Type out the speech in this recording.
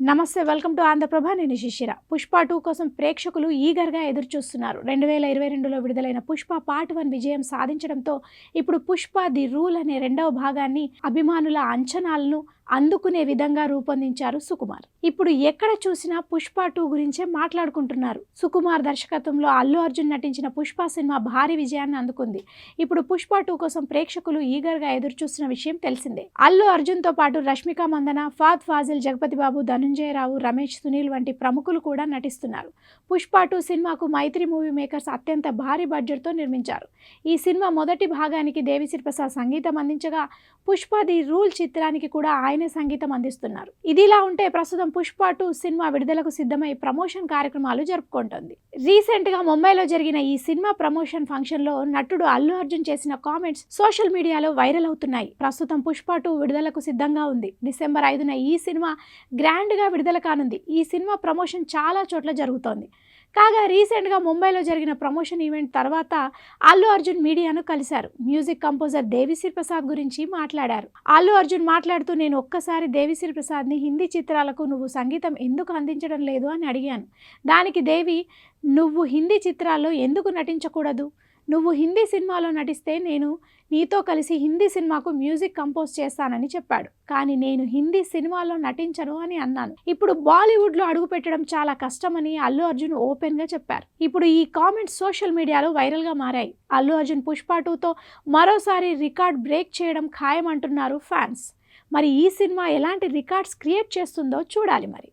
నమస్తే, welcome to Andhraprabha. నేను శిశిర. పుష్ప 2 కోసం ప్రేక్షకులు ఈగర్గా ఎదురుచూస్తున్నారు. 2022లో విడుదలైన పుష్ప పార్ట్ 1 విజయం సాధించడంతో ఇప్పుడు పుష్ప ది రూల్ అనే రెండవ భాగాన్ని అభిమానుల అంచనాలను అందుకునే విధంగా రూపొందించారు సుకుమార్. ఇప్పుడు ఎక్కడ చూసినా పుష్ప 2 గురించే మాట్లాడుకుంటున్నారు. సుకుమార్ దర్శకత్వంలో అల్లు అర్జున్ నటించిన పుష్ప సినిమా భారీ విజయాన్ని అందుకుంది. ఇప్పుడు పుష్ప 2 కోసం ప్రేక్షకులు ఈగర్గా ఎదురుచూస్తున్న విషయం తెలిసిందే. అల్లు అర్జున్ తో పాటు రష్మిక మందన, ఫాద్ ఫాజిల్, జగపతి బాబు, ధనుంజయ రావు, రమేష్, సునీల్ వంటి ప్రముఖులు కూడా నటిస్తున్నారు. పుష్ప 2 సినిమాకు మైత్రి మూవీ మేకర్స్ అత్యంత భారీ బడ్జెట్తో నిర్మించారు. ఈ సినిమా మొదటి భాగానికి దేవిశ్రీ ప్రసాద్ సంగీతం అందించగా, పుష్ప ది రూల్ చిత్రానికి కూడా ఆయనే సంగీతం అందిస్తున్నారు. ఇదిలా ఉంటే ప్రస్తుతం పుష్ప 2 సినిమా విడుదలకు సిద్ధమై ప్రమోషన్ కార్యక్రమాలు జరుపుకుంటోంది. రీసెంట్ గా ముంబైలో జరిగిన ఈ సినిమా ప్రమోషన్ ఫంక్షన్ లో నటుడు అల్లు అర్జున్ చేసిన కామెంట్స్ సోషల్ మీడియాలో వైరల్ అవుతున్నాయి. ప్రస్తుతం పుష్ప 2 విడుదలకు సిద్ధంగా ఉంది. డిసెంబర్ 5న ఈ సినిమా గ్రాండ్ గా విడుదల కానుంది. ఈ సినిమా ప్రమోషన్ చాలా చోట్ల జరుగుతోంది. కాగా రీసెంట్గా ముంబైలో జరిగిన ప్రమోషన్ ఈవెంట్ తర్వాత అల్లు అర్జున్ మీడియాను కలిశారు. మ్యూజిక్ కంపోజర్ దేవిశ్రీ ప్రసాద్ గురించి మాట్లాడారు. అల్లు అర్జున్ మాట్లాడుతూ, నేను ఒక్కసారి దేవిశ్రీ ప్రసాద్ని హిందీ చిత్రాలకు నువ్వు సంగీతం ఎందుకు అందించడం లేదు అని అడిగాను. దానికి దేవి, నువ్వు హిందీ చిత్రాల్లో ఎందుకు నటించకూడదు? నువ్వు హిందీ సినిమాలో నటిస్తే నేను నీతో కలిసి హిందీ సినిమాకు మ్యూజిక్ కంపోజ్ చేస్తానని చెప్పాడు. కానీ నేను హిందీ సినిమాలో నటించను అని అన్నాను. ఇప్పుడు బాలీవుడ్లో అడుగుపెట్టడం చాలా కష్టమని అల్లు అర్జున్ ఓపెన్గా చెప్పారు. ఇప్పుడు ఈ కామెంట్స్ సోషల్ మీడియాలో వైరల్గా మారాయి. అల్లు అర్జున్ పుష్ప 2తో మరోసారి రికార్డ్ బ్రేక్ చేయడం ఖాయం అంటున్నారు ఫ్యాన్స్. మరి ఈ సినిమా ఎలాంటి రికార్డ్స్ క్రియేట్ చేస్తుందో చూడాలి మరి.